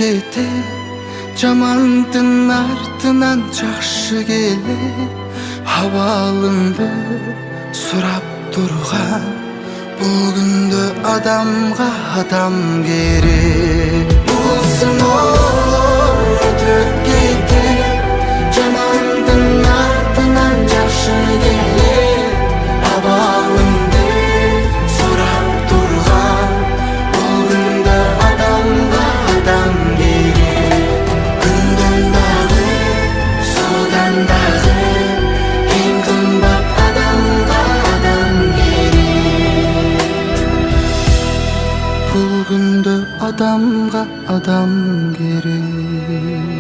кетет, жамандын артынан жакшы келет. Абалыңды сурап турган бул күндө адамга адам керек. Бул сыноолор өтүп кетет, жамандын артынан жакшы келет. Абалыңды сурап турган бул күндө адамга адам керек. Күндөн дагы, суудан дагы эң кымбат адамга адам керек. Бул күндө адамга адам керек.